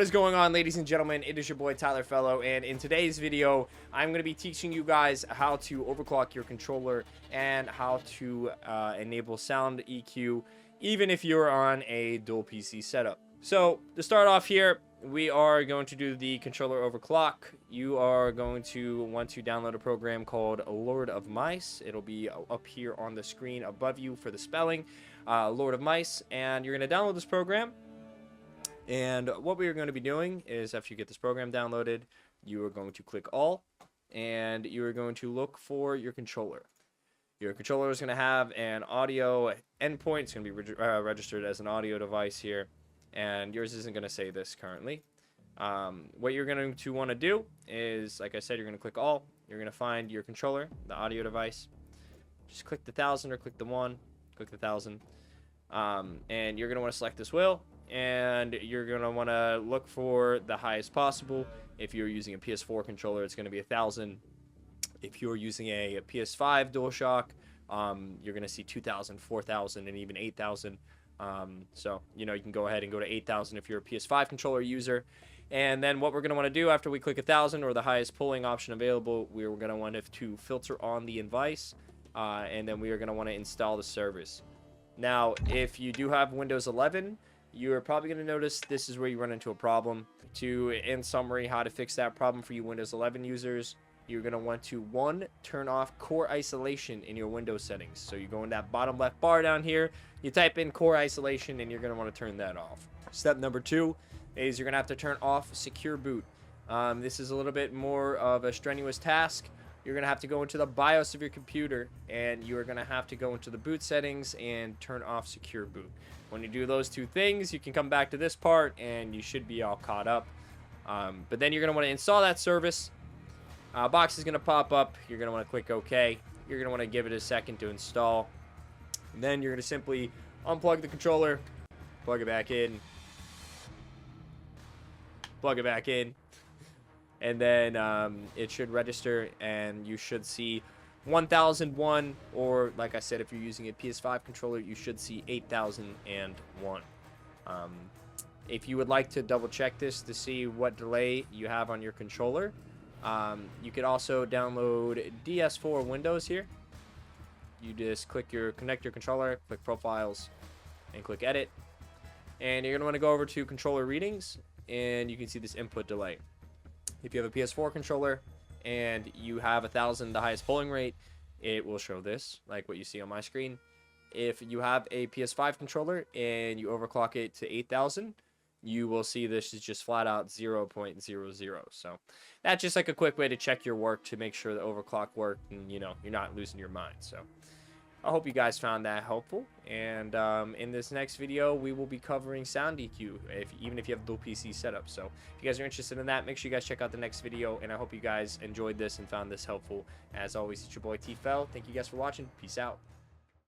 What is going on, ladies and gentlemen? It is your boy Tyler FeLo, and in today's video I'm going to be teaching you guys how to overclock your controller and how to enable sound EQ even if you're on a dual PC setup. So to start off here, we are going to do the controller overclock. You are going to want to download a program called Lord of Mice. It'll be up here on the screen above you for the spelling, Lord of Mice, and you're going to download this program. And what we are going to be doing is, after you get this program downloaded, you are going to click all, and you are going to look for your controller. Your controller is going to have an audio endpoint. It's going to be registered as an audio device here, and yours isn't going to say this currently. What you're going to want to do is, like I said, you're going to click all. You're going to find your controller, the audio device. Just click the 1000 or click the 1. Click the 1000. And you're going to want to select this wheel. And you're going to want to look for the highest possible. If you're using a PS4 controller, it's going to be 1000. If you're using a PS5 DualShock, you're going to see 2000, 4000, and even 8000. So, you know, you can go ahead and go to 8000 if you're a PS5 controller user. And then what we're going to want to do after we click 1000, or the highest pulling option available, we're going to want to filter on the device. And then we are going to want to install the service. Now, if you do have Windows 11, you're probably going to notice this is where you run into a problem. In summary, how to fix that problem for you Windows 11 users, you're going to want to, 1, turn off core isolation in your Windows settings. So you go in that bottom left bar down here, you type in core isolation, and you're going to want to turn that off. Step number 2 is you're going to have to turn off secure boot. This is a little bit more of a strenuous task. You're going to have to go into the BIOS of your computer, and you are going to have to go into the boot settings and turn off secure boot. When you do those two things, you can come back to this part, and you should be all caught up. But then you're going to want to install that service. Box is going to pop up. You're going to want to click OK. You're going to want to give it a second to install. And then you're going to simply unplug the controller, plug it back in, plug it back in. And then it should register, and you should see 1001, or like I said, if you're using a PS5 controller, you should see 8001. If you would like to double check this to see what delay you have on your controller, you could also download DS4 Windows here. You just connect your controller, click Profiles, and click Edit. And you're going to want to go over to Controller Readings, and you can see this input delay. If you have a PS4 controller and you have 1000, the highest polling rate, it will show this, like what you see on my screen. If you have a PS5 controller and you overclock it to 8000, you will see this is just flat out 0.00. So that's just like a quick way to check your work to make sure the overclock worked, and you know, you're not losing your mind. So I hope you guys found that helpful, and in this next video we will be covering sound EQ, even if you have a dual PC setup. So if you guys are interested in that, make sure you guys check out the next video, and I hope you guys enjoyed this and found this helpful. As always, it's your boy T-Fel. Thank you guys for watching. Peace out.